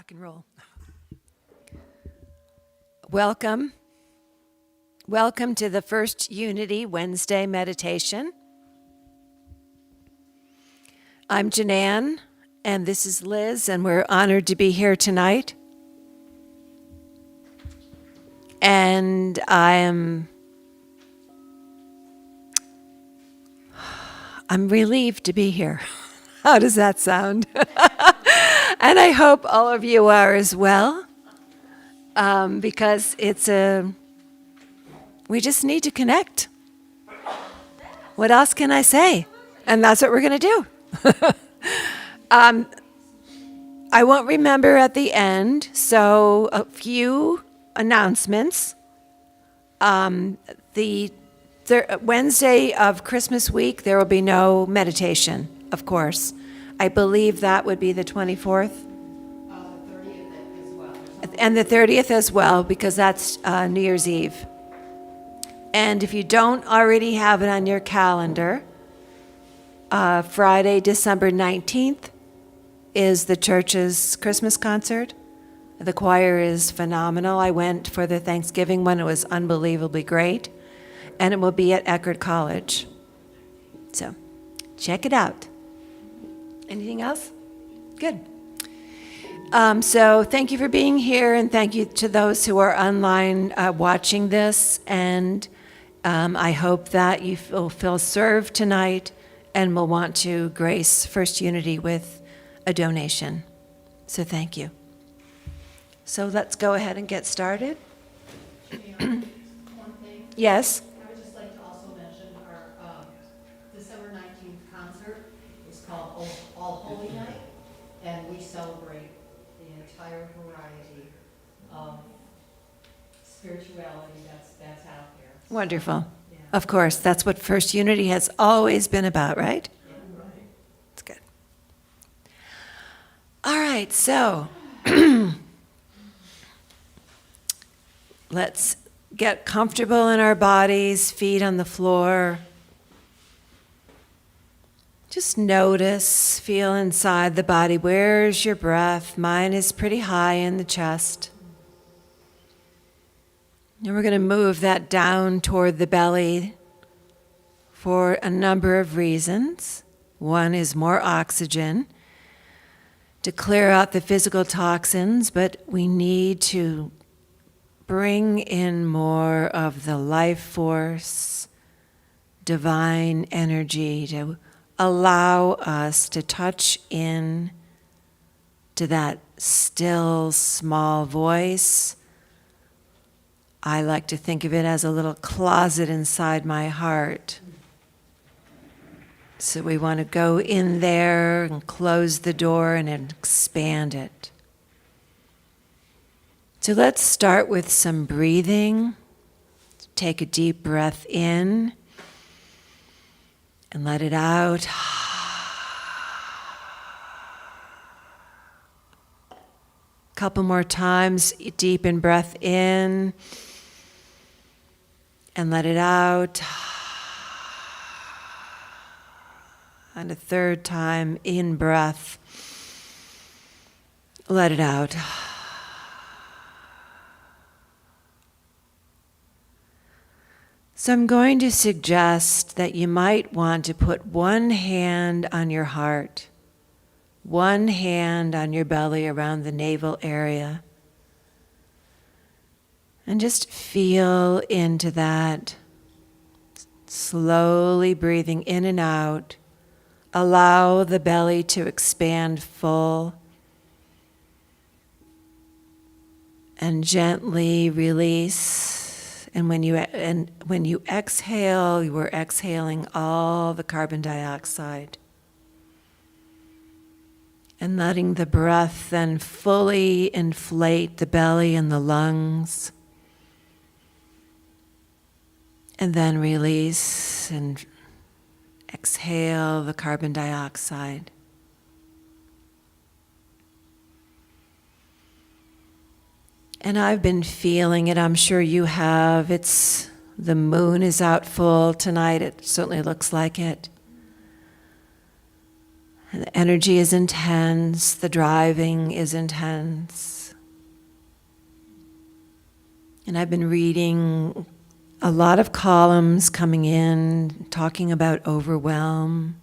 rock and roll. Welcome. Welcome to the First Unity Wednesday meditation. I'm Janan, and this is Liz, and we're honored to be here tonight. And I'm relieved to be here. How does that sound? And I hope all of you are as well, because we just need to connect. What else can I say? And that's what we're going to do. I won't remember at the end, so a few announcements. The Wednesday of Christmas week, there will be no meditation, of course. I believe that would be the 24th. The 30th as well. And the 30th as well, because that's New Year's Eve. And if you don't already have it on your calendar, Friday, December 19th is the church's Christmas concert. The choir is phenomenal. I went for the Thanksgiving one. It was unbelievably great. And it will be at Eckerd College. So check it out. Anything else? Good. So thank you for being here, and thank you to those who are online watching this. And I hope that you will feel served tonight and will want to grace First Unity with a donation. So thank you. So let's go ahead and get started. One thing. Yes? I would just like to also mention our December 19th concert is called All Holy Night, and we celebrate the entire variety of spirituality that's out there. Wonderful. Yeah. Of course, that's what First Unity has always been about, right? Yeah, right. That's good. All right, so let's get comfortable in our bodies, feet on the floor. Just notice, feel inside the body. Where's your breath? Mine is pretty high in the chest. And we're going to move that down toward the belly for a number of reasons. One is more oxygen to clear out the physical toxins, but we need to bring in more of the life force, divine energy to allow us to touch in to that still small voice. I like to think of it as a little closet inside my heart. So we want to go in there and close the door and expand it. So let's start with some breathing. Take a deep breath in and let it out. Couple more times, deepen breath in and let it out. And a third time, in breath, let it out. So I'm going to suggest that you might want to put one hand on your heart, one hand on your belly around the navel area, and just feel into that, slowly breathing in and out. Allow the belly to expand full, and gently release. And when you exhale, you are exhaling all the carbon dioxide. And letting the breath then fully inflate the belly and the lungs. And then release and exhale the carbon dioxide. And I've been feeling it, I'm sure you have. The moon is out full tonight, it certainly looks like it. And the energy is intense, the driving is intense. And I've been reading a lot of columns coming in, talking about overwhelm,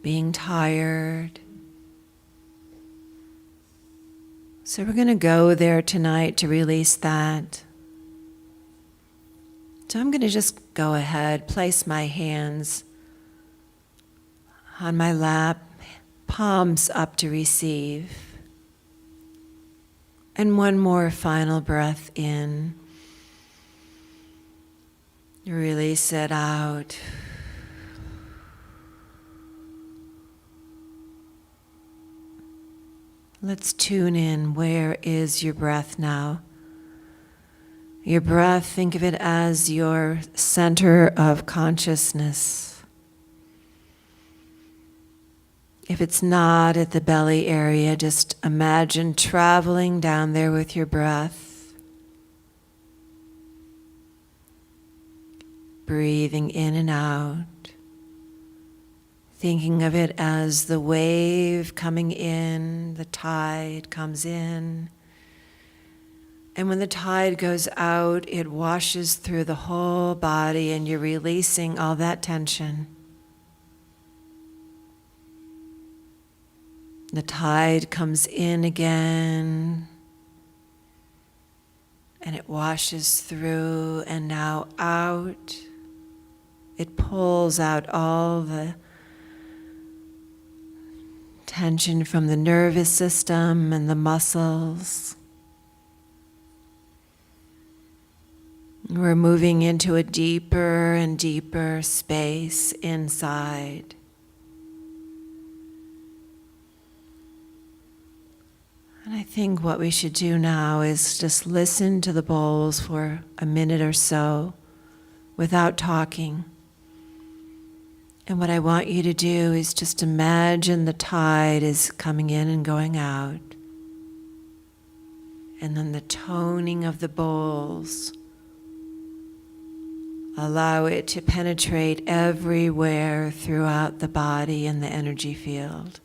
being tired. So we're going to go there tonight to release that. So I'm going to just go ahead, place my hands on my lap, palms up to receive. And one more final breath in. Release it out. Let's tune in. Where is your breath now? Your breath, think of it as your center of consciousness. If it's not at the belly area, just imagine traveling down there with your breath. Breathing in and out. Thinking of it as the wave coming in, the tide comes in. And when the tide goes out, it washes through the whole body and you're releasing all that tension. The tide comes in again, and it washes through, and now out. It pulls out all the tension from the nervous system and the muscles. We're moving into a deeper and deeper space inside. And I think what we should do now is just listen to the bowls for a minute or so without talking. And what I want you to do is just imagine the tide is coming in and going out. And then the toning of the bowls. Allow it to penetrate everywhere throughout the body and the energy field.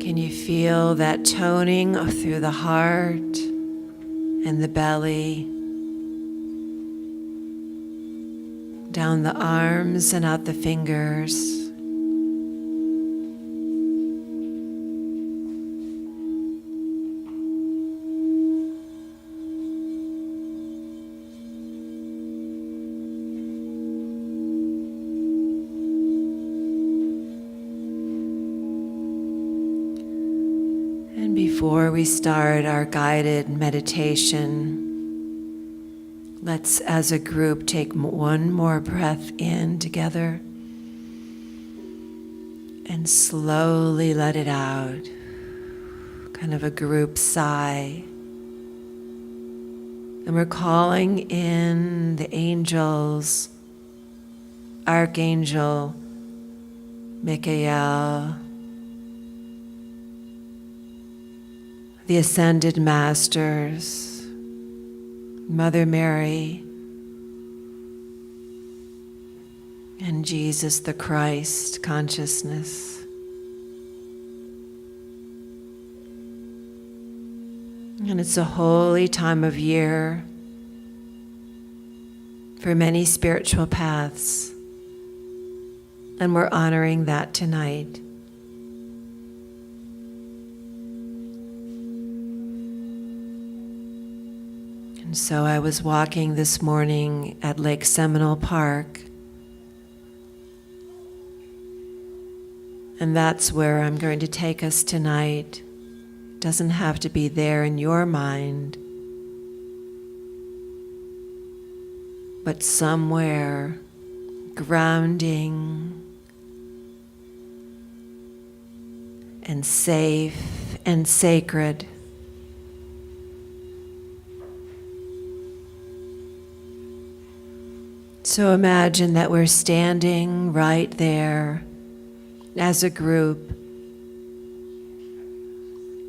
Can you feel that toning through the heart and the belly, down the arms and out the fingers? Before we start our guided meditation, let's as a group take one more breath in together and slowly let it out, kind of a group sigh. And we're calling in the angels, Archangel Michael, the Ascended Masters, Mother Mary, and Jesus the Christ consciousness. And it's a holy time of year for many spiritual paths, and we're honoring that tonight. So I was walking this morning at Lake Seminole Park, and that's where I'm going to take us tonight. It doesn't have to be there in your mind, but somewhere grounding and safe and sacred. So imagine that we're standing right there as a group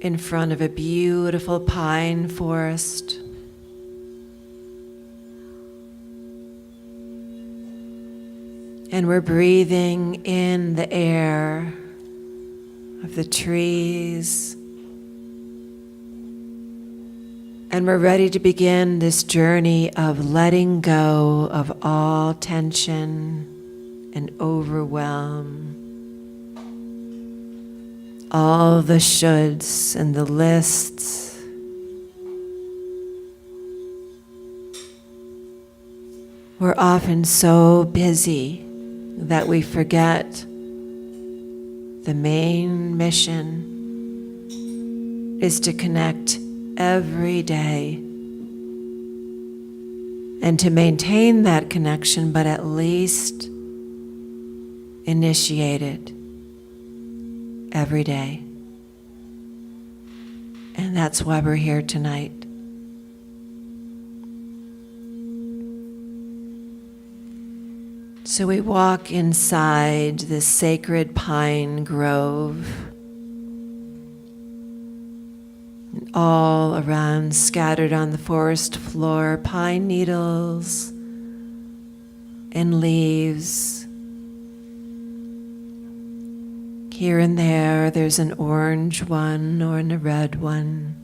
in front of a beautiful pine forest. And we're breathing in the air of the trees. And we're ready to begin this journey of letting go of all tension and overwhelm, all the shoulds and the lists. We're often so busy that we forget the main mission is to connect every day and to maintain that connection, but at least initiate it every day. And that's why we're here tonight. So we walk inside this sacred pine grove. And all around, scattered on the forest floor, pine needles and leaves. Here and there, there's an orange one or a red one.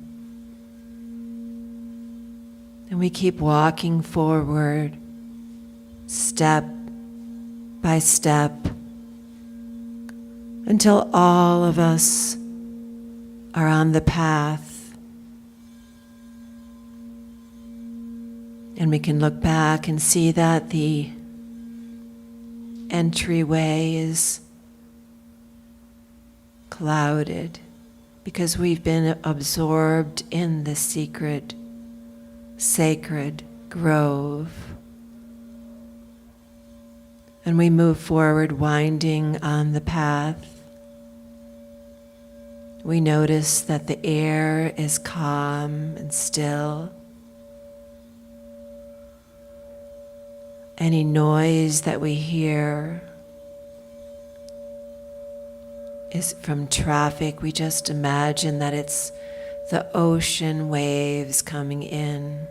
And we keep walking forward, step by step, until all of us are on the path. And we can look back and see that the entryway is clouded because we've been absorbed in the secret, sacred grove. And we move forward, winding on the path. We notice that the air is calm and still. Any noise that we hear is from traffic. We just imagine that it's the ocean waves coming in.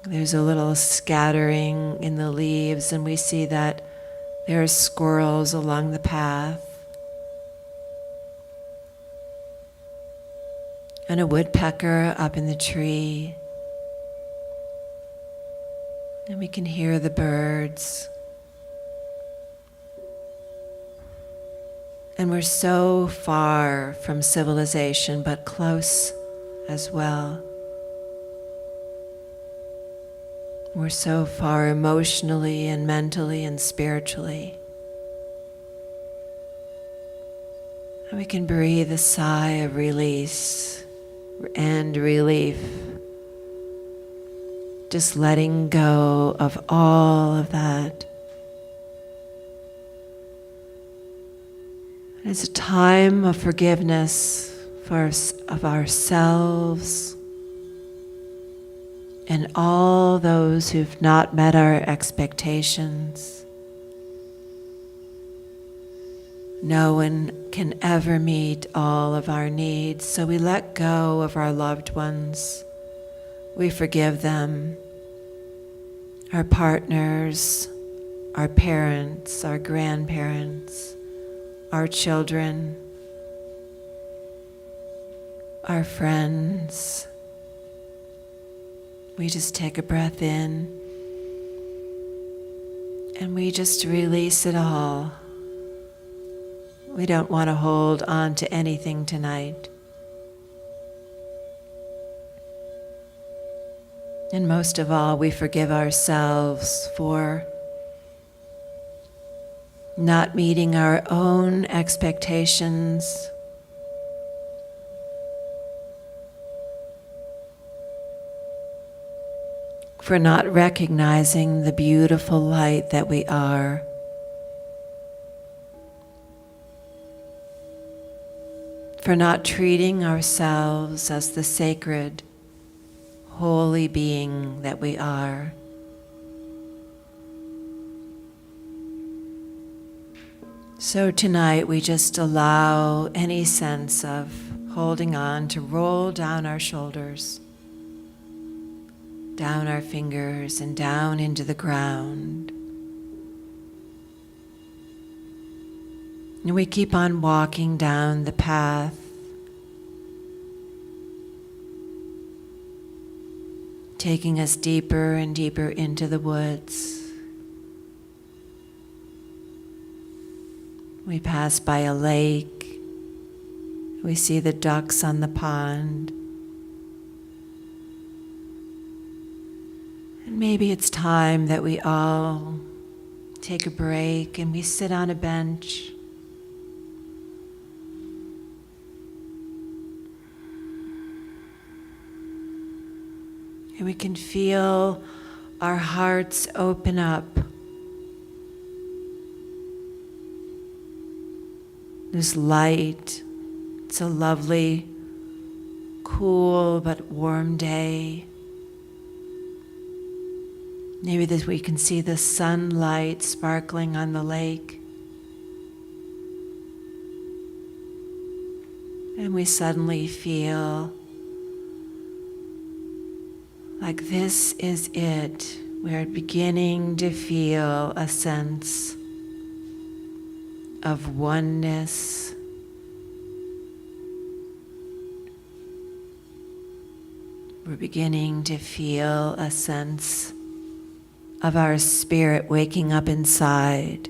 There's a little scattering in the leaves, and we see that there are squirrels along the path. And a woodpecker up in the tree. And we can hear the birds. And we're so far from civilization, but close as well. We're so far emotionally and mentally and spiritually. And we can breathe a sigh of release and relief, just letting go of all of that. And it's a time of forgiveness of ourselves and all those who've not met our expectations. No one can ever meet all of our needs, so we let go of our loved ones. We forgive them, our partners, our parents, our grandparents, our children, our friends. We just take a breath in and we just release it all. We don't want to hold on to anything tonight. And most of all, we forgive ourselves for not meeting our own expectations, for not recognizing the beautiful light that we are, for not treating ourselves as the sacred, holy being that we are. So tonight we just allow any sense of holding on to roll down our shoulders, down our fingers, and down into the ground. And we keep on walking down the path, taking us deeper and deeper into the woods. We pass by a lake. We see the ducks on the pond. And maybe it's time that we all take a break and we sit on a bench. And we can feel our hearts open up. There's light. It's a lovely, cool but warm day. Maybe that we can see the sunlight sparkling on the lake. And we suddenly feel like this is it. We're beginning to feel a sense of oneness. We're beginning to feel a sense of our spirit waking up inside.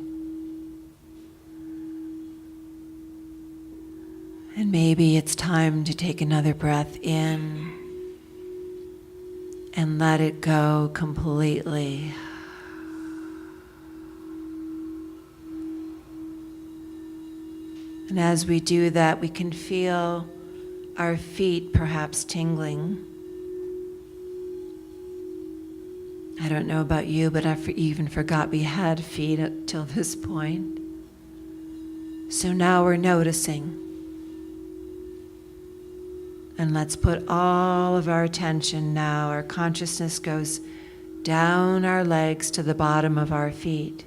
And maybe it's time to take another breath in and let it go completely. And as we do that, we can feel our feet perhaps tingling. I don't know about you, but I even forgot we had feet till this point. So now we're noticing. And let's put all of our attention now. Our consciousness goes down our legs to the bottom of our feet.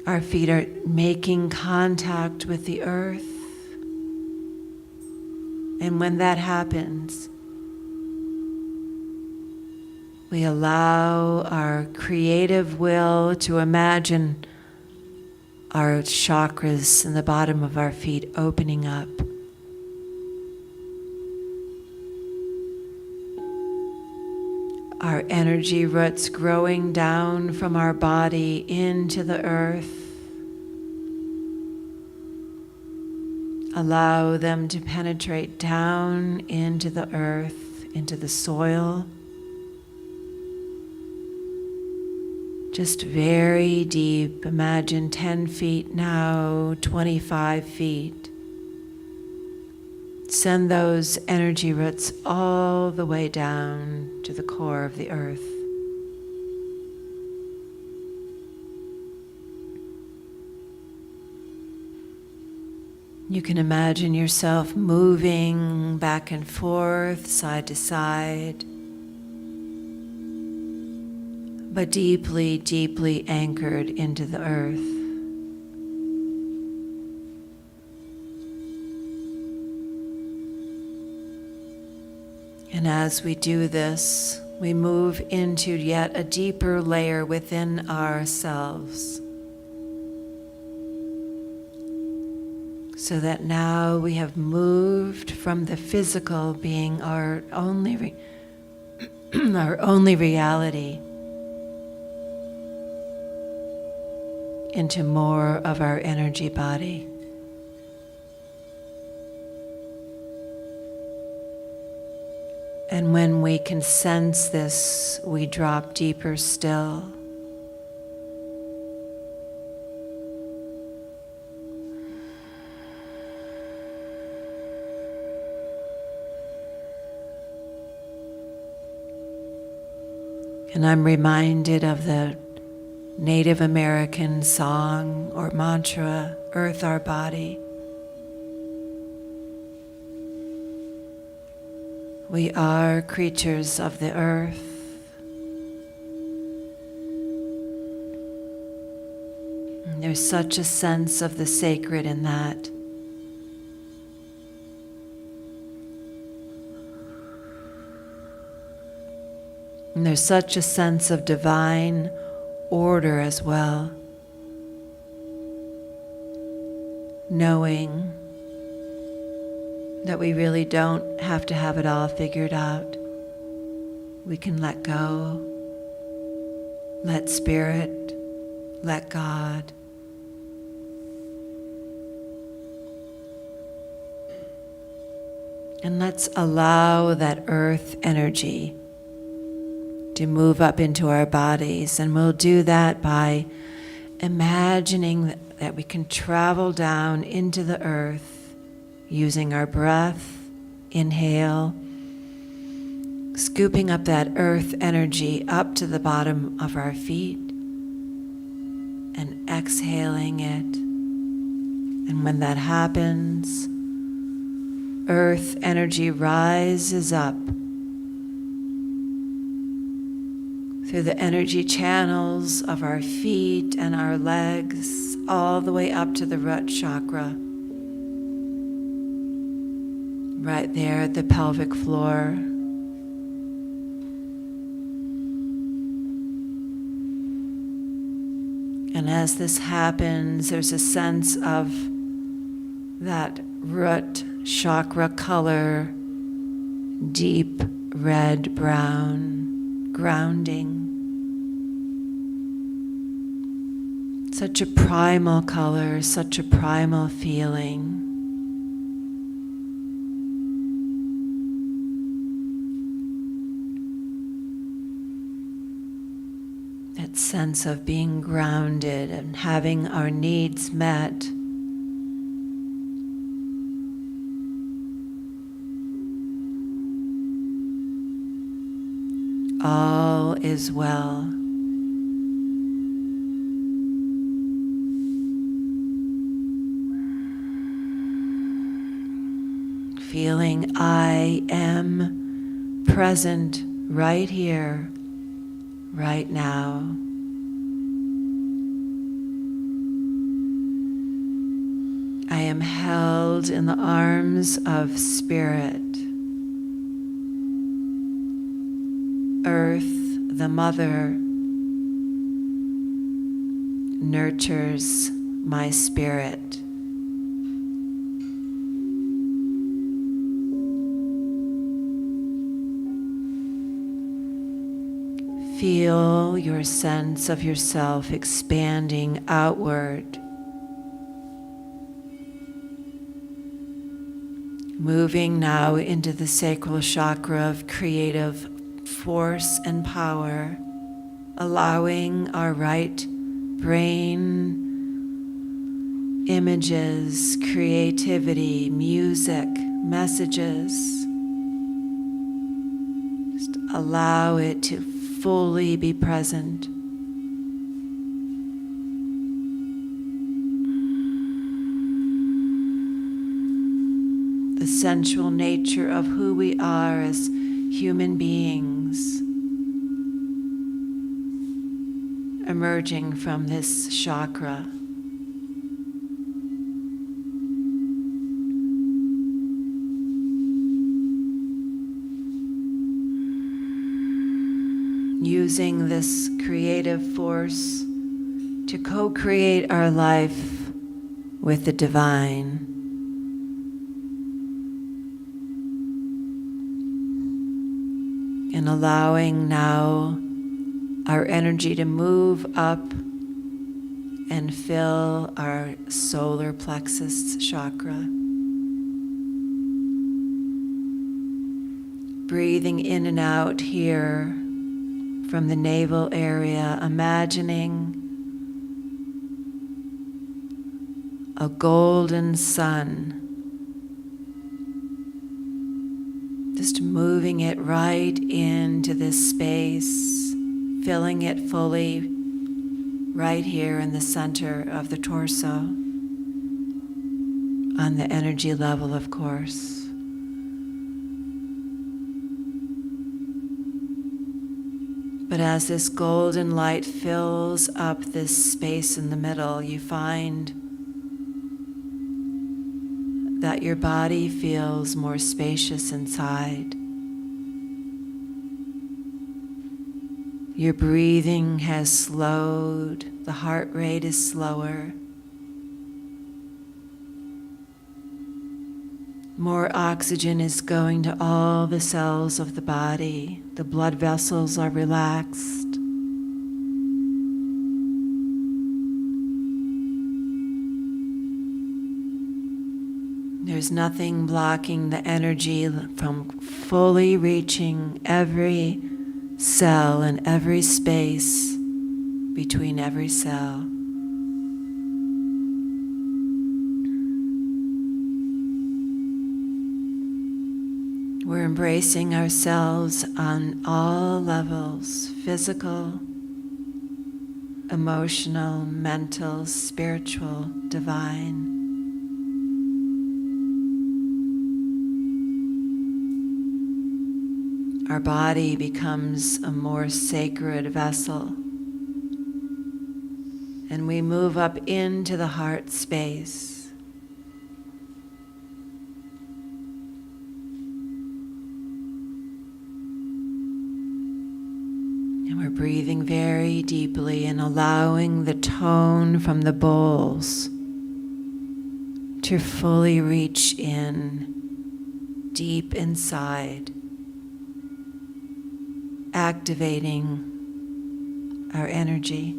Our feet are making contact with the earth. And when that happens, we allow our creative will to imagine our chakras in the bottom of our feet opening up. Our energy roots growing down from our body into the earth. Allow them to penetrate down into the earth, into the soil. Just very deep. Imagine 10 feet now, 25 feet. Send those energy roots all the way down to the core of the earth. You can imagine yourself moving back and forth, side to side, but deeply, deeply anchored into the earth. And as we do this, we move into yet a deeper layer within ourselves. So that now we have moved from the physical being our only our only reality into more of our energy body. And when we can sense this, we drop deeper still. And I'm reminded of the Native American song or mantra, Earth Our Body. We are creatures of the earth. And there's such a sense of the sacred in that. And there's such a sense of divine order as well. Knowing that we really don't have to have it all figured out. We can let go, let Spirit, let God. And let's allow that earth energy to move up into our bodies. And we'll do that by imagining that we can travel down into the earth using our breath. Inhale, scooping up that earth energy up to the bottom of our feet and exhaling it. And when that happens, earth energy rises up through the energy channels of our feet and our legs, all the way up to the root chakra, right there at the pelvic floor. And as this happens, there's a sense of that root chakra color, deep red-brown, grounding. Such a primal color, such a primal feeling. That sense of being grounded and having our needs met. All is well. Feeling I am present right here, right now. I am held in the arms of Spirit. Earth, the Mother, nurtures my spirit. Feel your sense of yourself expanding outward, moving now into the sacral chakra of creative force and power, allowing our right brain images, creativity, music, messages. Just allow it to fully be present. The sensual nature of who we are as human beings emerging from this chakra. Using this creative force to co-create our life with the divine. And allowing now our energy to move up and fill our solar plexus chakra. Breathing in and out here from the navel area, imagining a golden sun, just moving it right into this space, filling it fully right here in the center of the torso, on the energy level, of course. But as this golden light fills up this space in the middle, you find that your body feels more spacious inside. Your breathing has slowed, the heart rate is slower. More oxygen is going to all the cells of the body. The blood vessels are relaxed. There's nothing blocking the energy from fully reaching every cell and every space between every cell. We're embracing ourselves on all levels: physical, emotional, mental, spiritual, divine. Our body becomes a more sacred vessel, and we move up into the heart space. And we're breathing very deeply and allowing the tone from the bowls to fully reach in deep inside, activating our energy.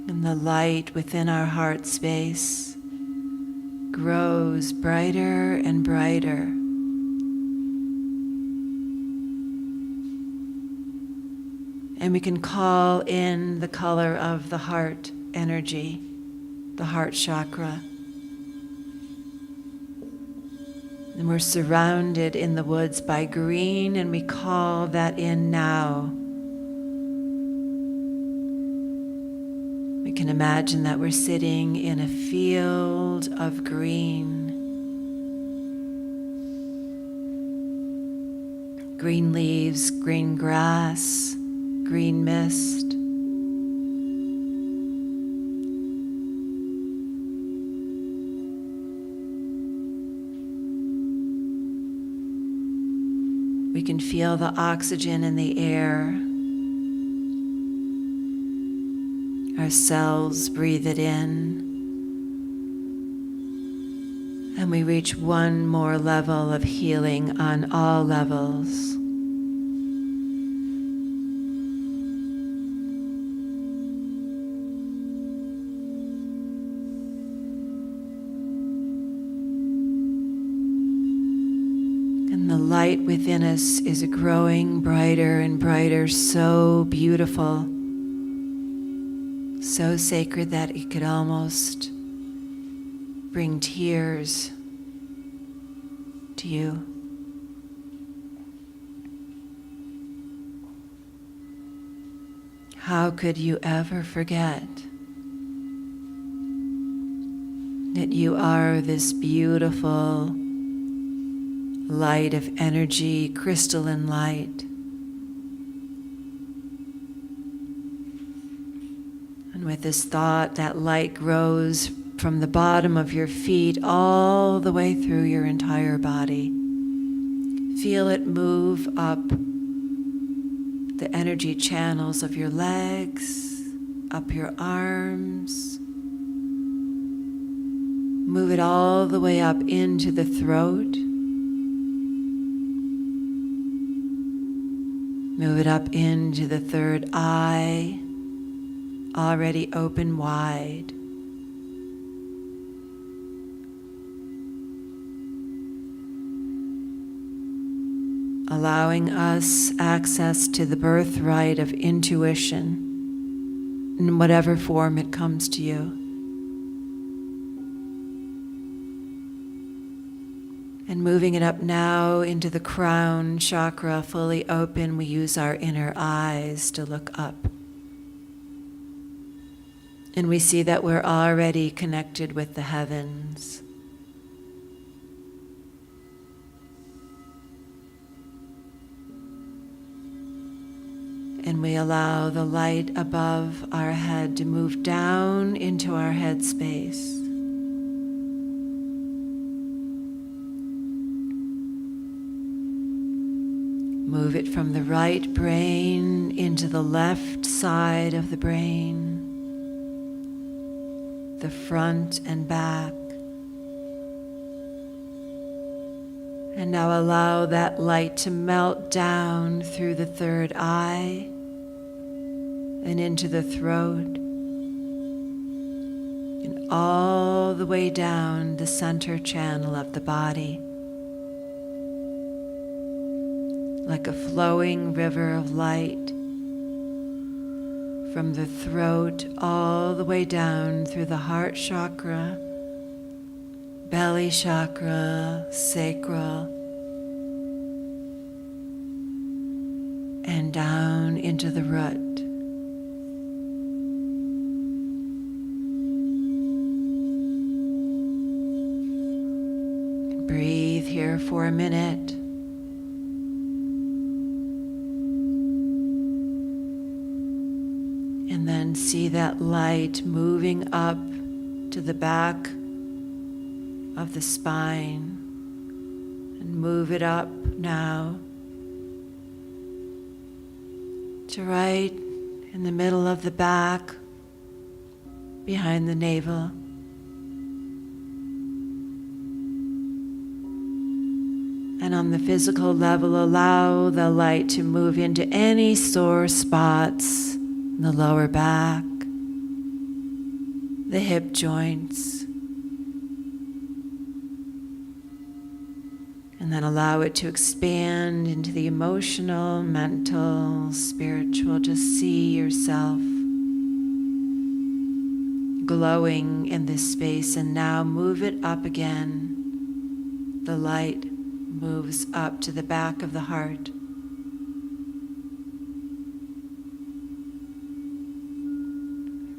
And the light within our heart space grows brighter and brighter. And we can call in the color of the heart energy, the heart chakra. And we're surrounded in the woods by green, and we call that in now. We can imagine that we're sitting in a field of green. Green leaves, green grass, green mist. We can feel the oxygen in the air. Our cells breathe it in, and we reach one more level of healing on all levels. And the light within us is growing brighter and brighter, so beautiful. So sacred that it could almost bring tears to you. How could you ever forget that you are this beautiful light of energy, crystalline light? And with this thought, that light grows from the bottom of your feet all the way through your entire body. Feel it move up the energy channels of your legs, up your arms. Move it all the way up into the throat. Move it up into the third eye, already open wide. Allowing us access to the birthright of intuition in whatever form it comes to you. And moving it up now into the crown chakra, fully open, we use our inner eyes to look up. And we see that we're already connected with the heavens. And we allow the light above our head to move down into our head space. Move it from the right brain into the left side of the brain, the front and back. And now allow that light to melt down through the third eye and into the throat and all the way down the center channel of the body. Like a flowing river of light from the throat all the way down through the heart chakra, belly chakra, sacral, and down into the root. Breathe here for a minute. And then see that light moving up to the back of the spine. And move it up now to right in the middle of the back, behind the navel. And on the physical level, allow the light to move into any sore spots in the lower back, the hip joints, and then allow it to expand into the emotional, mental, spiritual. Just see yourself glowing in this space, and now move it up again. The light moves up to the back of the heart.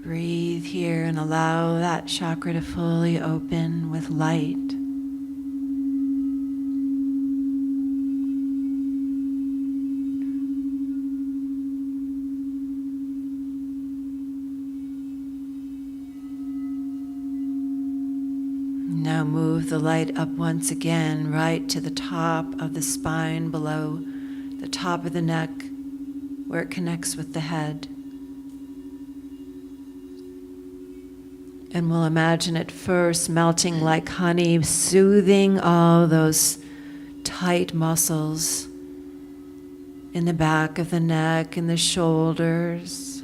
Breathe here and allow that chakra to fully open with light. Now move the light up once again, right to the top of the spine, below the top of the neck, where it connects with the head. And we'll imagine it first melting like honey, soothing all those tight muscles in the back of the neck and the shoulders.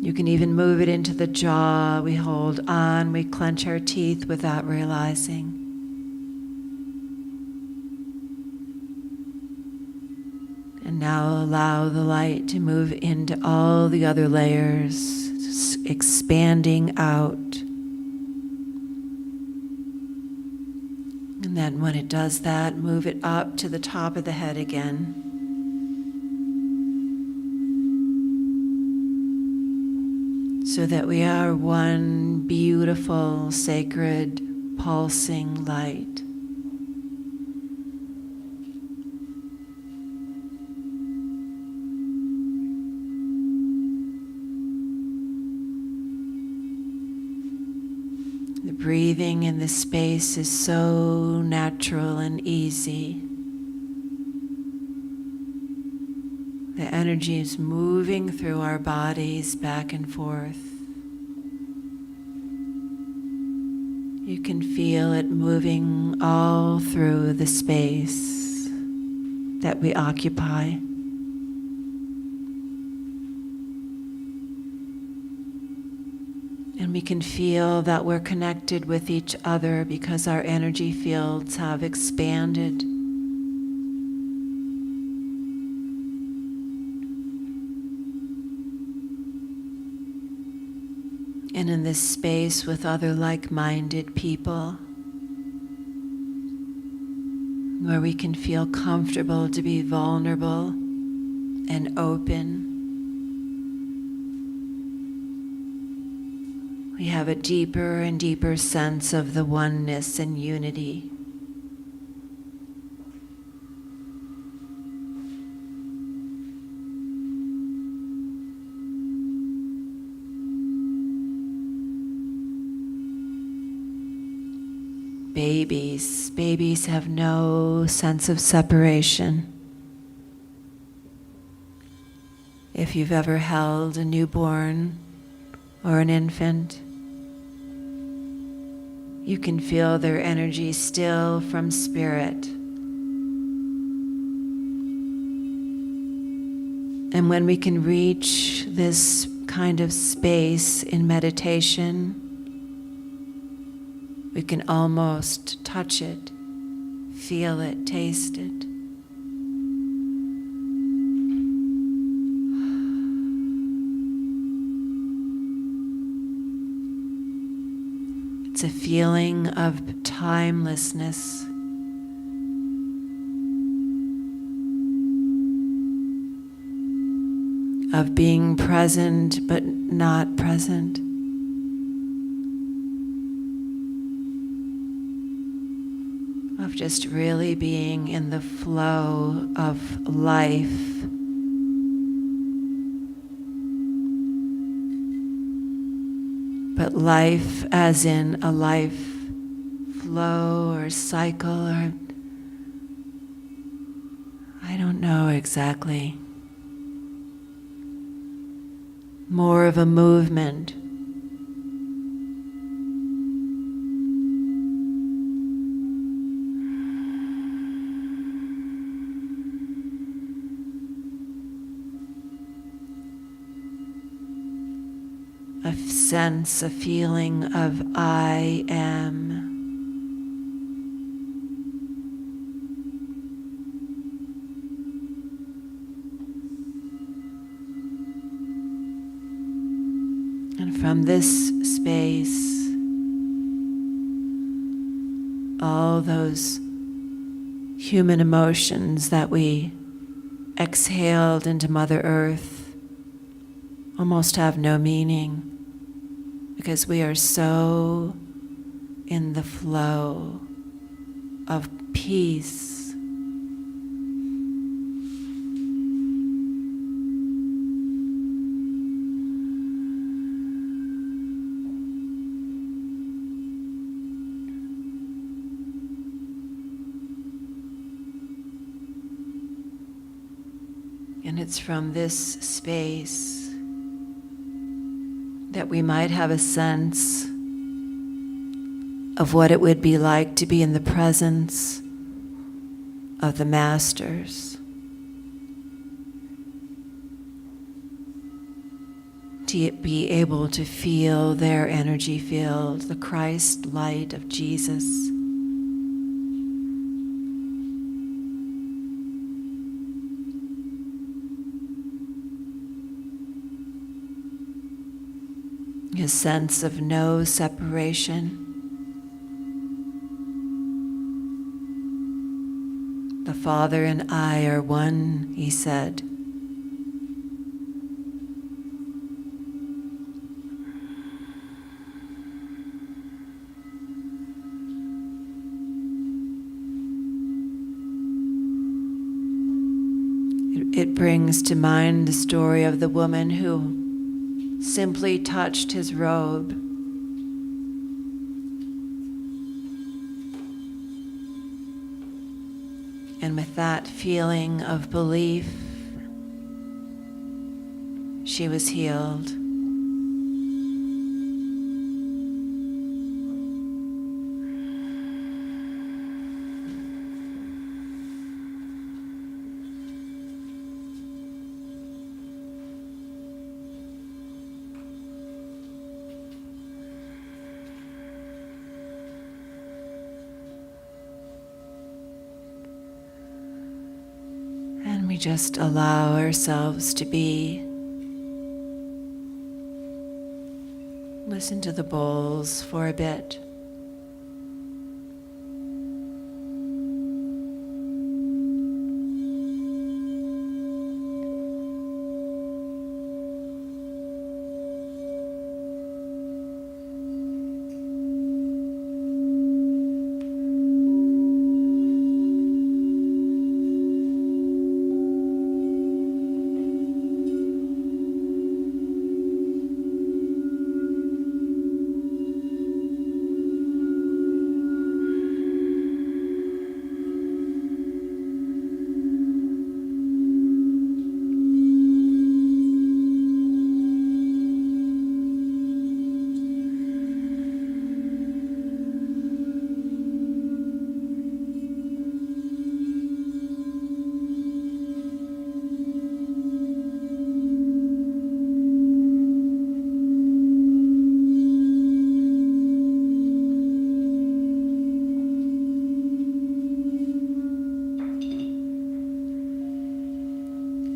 You can even move it into the jaw. We hold on, we clench our teeth without realizing. And now allow the light to move into all the other layers, expanding out. And then when it does that, move it up to the top of the head again. So that we are one beautiful, sacred, pulsing light. The breathing in this space is so natural and easy. The energy is moving through our bodies back and forth. You can feel it moving all through the space that we occupy. And we can feel that we're connected with each other because our energy fields have expanded. And in this space with other like-minded people, where we can feel comfortable to be vulnerable and open, we have a deeper and deeper sense of the oneness and unity. Babies have no sense of separation. If you've ever held a newborn or an infant, you can feel their energy still from spirit. And when we can reach this kind of space in meditation, we can almost touch it, feel it, taste it. It's a feeling of timelessness. Of being present but not present. Of just really being in the flow of life. But life as in a life flow or cycle, or I don't know exactly. More of a movement. A sense, a feeling of I am. And from this space, all those human emotions that we exhaled into Mother Earth almost have no meaning, because we are so in the flow of peace. And it's from this space that we might have a sense of what it would be like to be in the presence of the Masters, to be able to feel their energy field, the Christ light of Jesus. A sense of no separation. The Father and I are one, he said. It brings to mind the story of the woman who simply touched his robe. And with that feeling of belief she was healed. And we just allow ourselves to be. Listen to the bowls for a bit.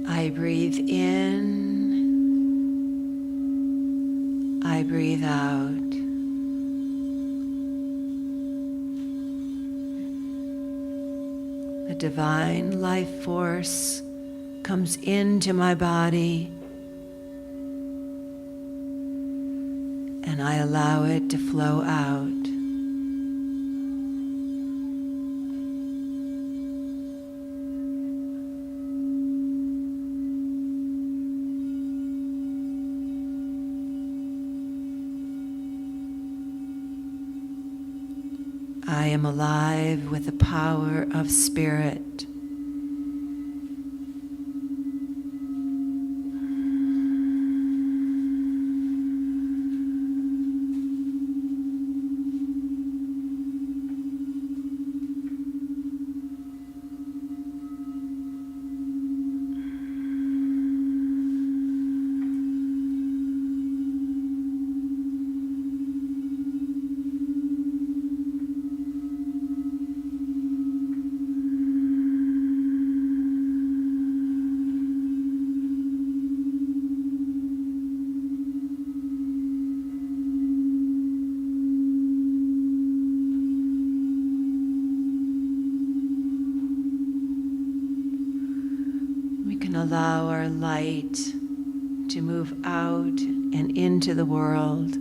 I breathe in, I breathe out. The divine life force comes into my body, and I allow it to flow out. I am alive with the power of spirit. We can allow our light to move out and into the world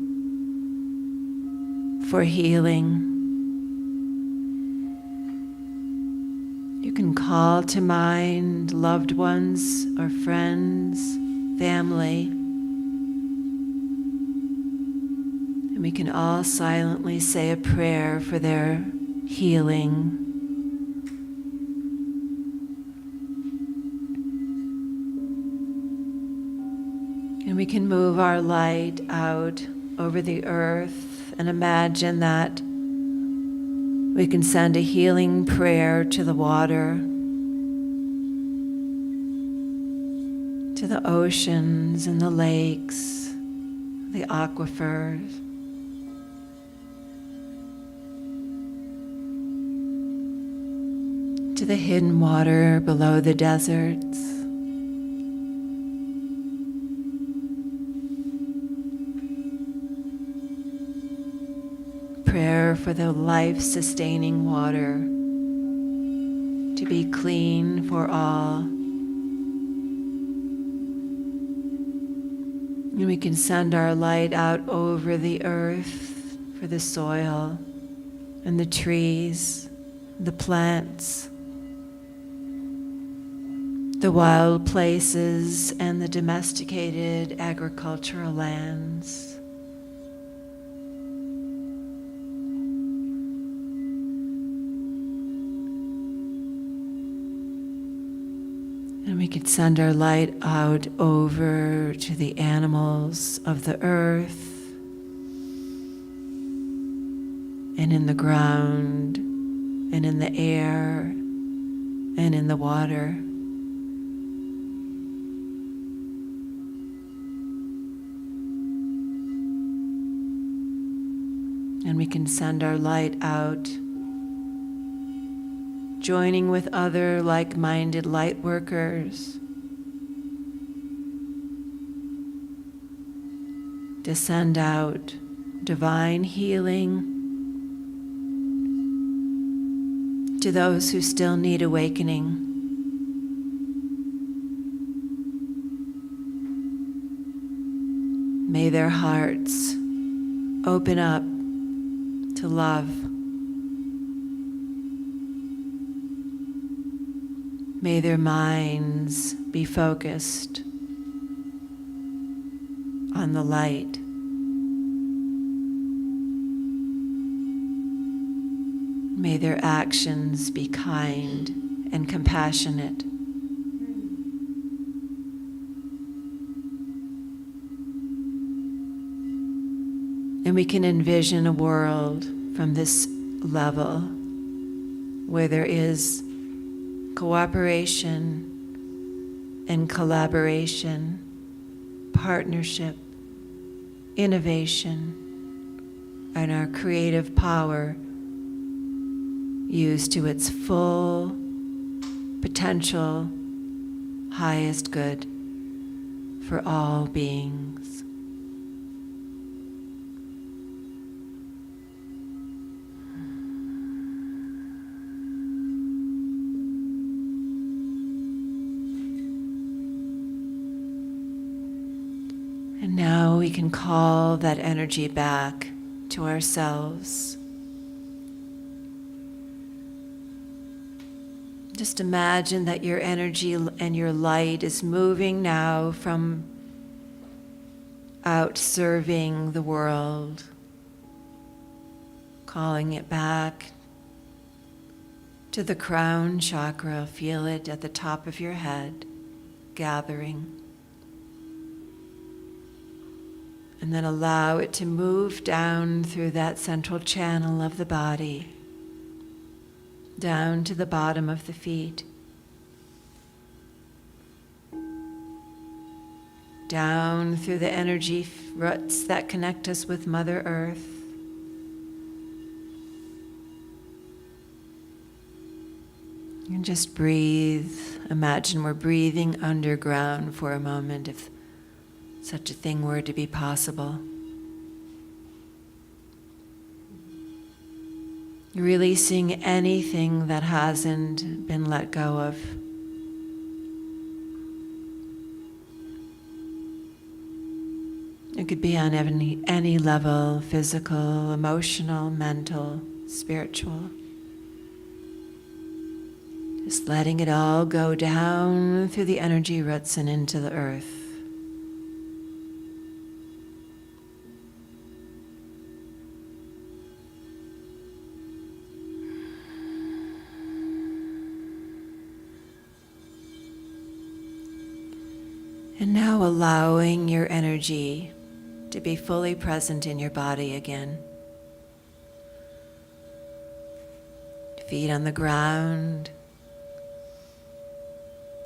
for healing. You can call to mind loved ones or friends, family, and we can all silently say a prayer for their healing. And we can move our light out over the earth and imagine that we can send a healing prayer to the water, to the oceans and the lakes, the aquifers. To the hidden water below the deserts. Prayer for the life-sustaining water to be clean for all. And we can send our light out over the earth for the soil and the trees, the plants, the wild places and the domesticated agricultural lands. And we could send our light out over to the animals of the earth and in the ground and in the air and in the water. And we can send our light out, joining with other like-minded light workers to send out divine healing to those who still need awakening. May their hearts open up to love. May their minds be focused on the light. May their actions be kind and compassionate. And we can envision a world from this level where there is cooperation and collaboration, partnership, innovation, and our creative power used to its full potential, highest good for all beings. And now we can call that energy back to ourselves. Just imagine that your energy and your light is moving now from out serving the world, calling it back to the crown chakra. Feel it at the top of your head, gathering. And then allow it to move down through that central channel of the body, down to the bottom of the feet, down through the energy roots that connect us with Mother Earth, and just breathe. Imagine we're breathing underground for a moment, if such a thing were to be possible. Releasing anything that hasn't been let go of. It could be on any level, physical, emotional, mental, spiritual. Just letting it all go down through the energy roots and into the earth. And now allowing your energy to be fully present in your body again. Feet on the ground,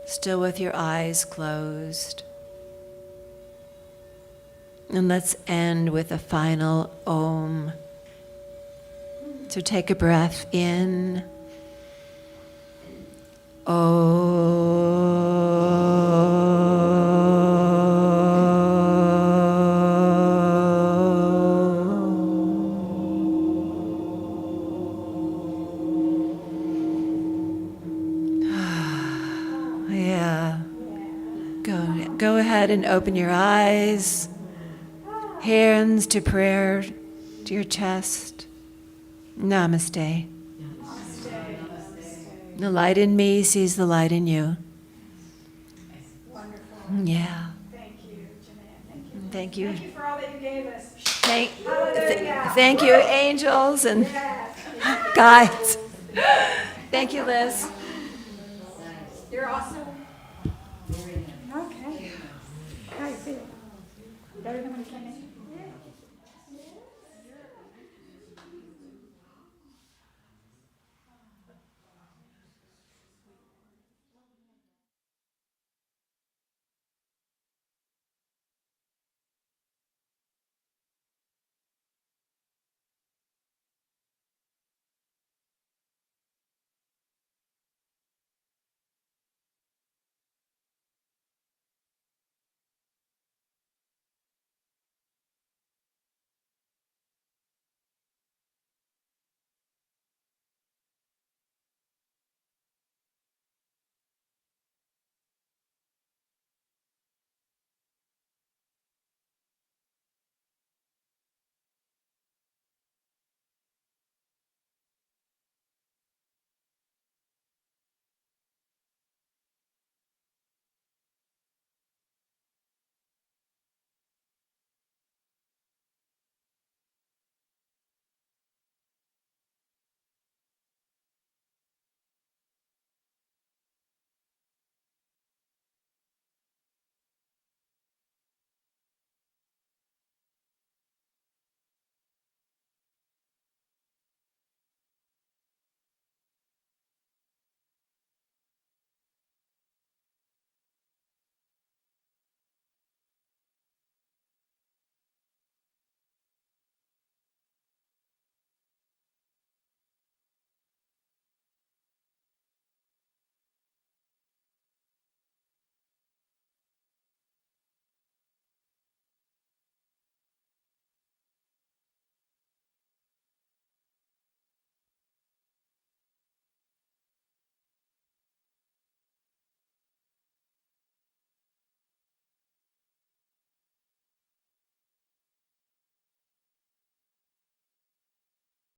still with your eyes closed. And let's end with a final Om. So take a breath in. Go ahead and open your eyes, hands to prayer, to your chest. Namaste. The light in me sees the light in you. Wonderful. Yeah. Thank you, Jeanette. Thank you. Thank you for all that you gave us. Thank you, angels and Yes. guides. Thank you, Liz. You're awesome. better than when you came in?